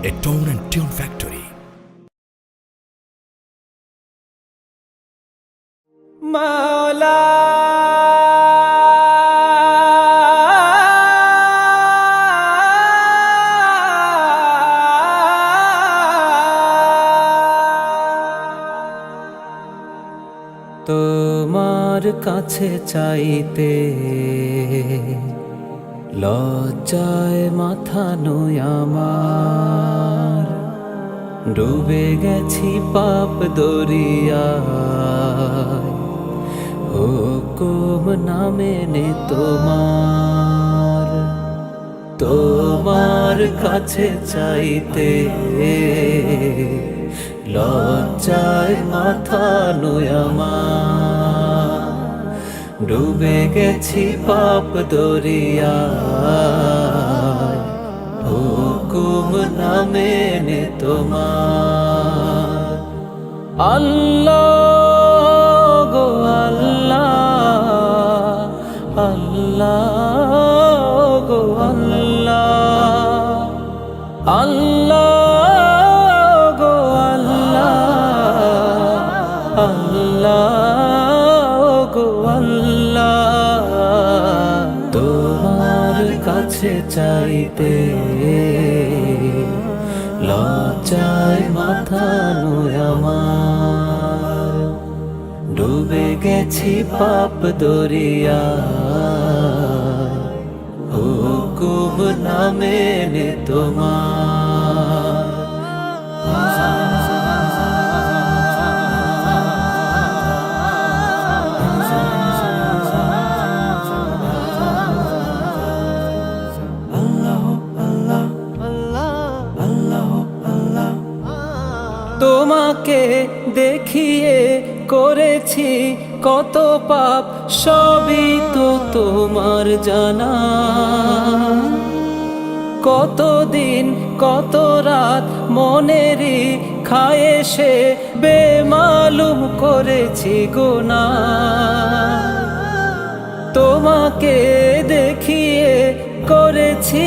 a tone and tune factory. মাওলা তোমার কাছে চাইতে লজ্জায় মাথা নয় আমার, ডুবে গেছি পাপ দরিয়ায়, হুকুম না মেনে তোমার। তোমার কাছে চাইতে লজ্জায় মাথা নয় আমার, ডুবে গেছি পাপ দরিয়ায়, হুকুম না মেনে তোমার। আল্লাহ গো আল্লাহ, আল্লাহ গো আল্লাহ, আল্লাহ গো আল্লাহ, আল্লাহ গো আল্লাহ। তোমার কাছে চাইতে লজ্জায় মাথা নয় আমার, ডুবে গেছি পাপ দরিয়ায়, হুকুম না মেনে তোমার। তোমাকে দেখিয়ে করেছি কত পাপ, সবই তো তোমার জানা। কতদিন কত রাত মনেরই খায়েশে বেমালুম করেছি গুনাহ। তোমাকে দেখিয়ে করেছি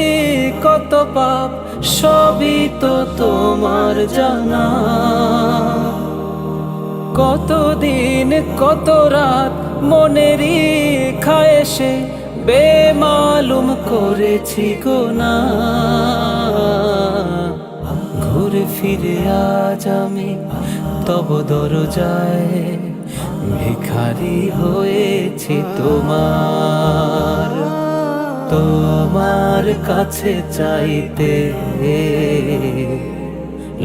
কত পাপ, সবই তো তোমার জানা। কতদিন কত রাত মনেরই খায়েশে বেমালুম করেছি গুনাহ। ঘুরে ফিরে আজ আমি তব দরজায় ভিখারি হয়েছি তোমার। তোমার কাছে চাইতে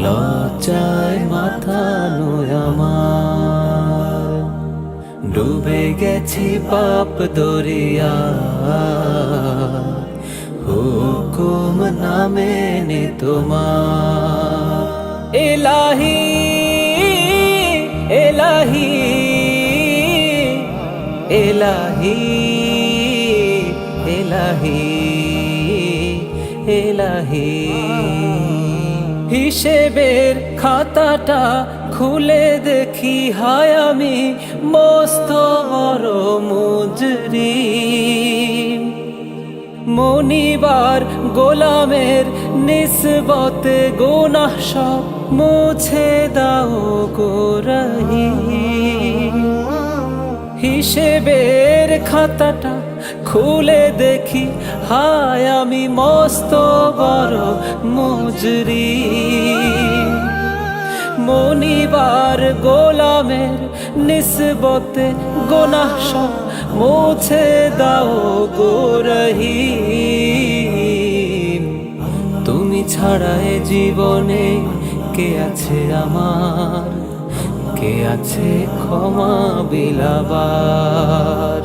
লজ্জায় মাথা নয় আমার, ডুবে গেছি পাপ দরিয়ায়, হুকুম না মেনে তোমার। ইলাহি ইলাহি ইলাহি ইলাহি ইলাহি, হিসেবের খাতাটা খুলে দেখি হায় আমি মস্ত বড় মুজরিম। মনিবার গোলামের নিসবতে গুনাহ সব মুছে দাও গো রহিম। হিসেবের খাতাটা খুলে দেখি হায় আমি মস্ত বড় মুজরিম। মনিবার গোলামের নিসবতে গুনাহ সব মুছে দাও গো রহিম। তুমি ছাড়া এ জীবনে কে আছে আমার, কে আছে ক্ষমা বিলাবার।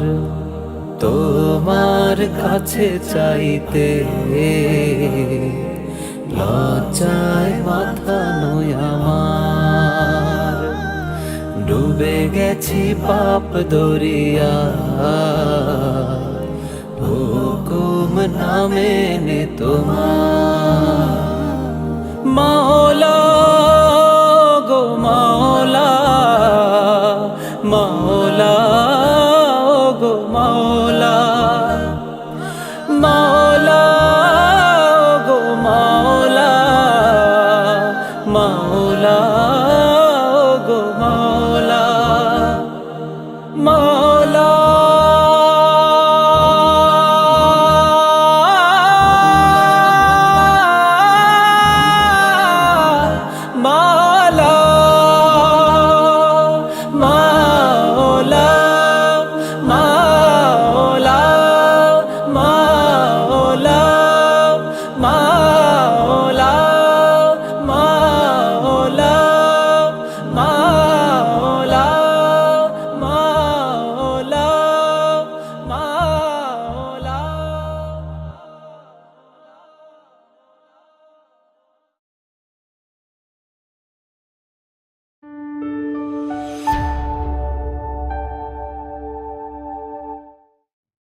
তোমার কাছে চাইতে লজ্জায় মাথা নয় আমার, ডুবে গেছি পাপ দরিয়ায়, হুকুম না মেনে তোমার। মাওলা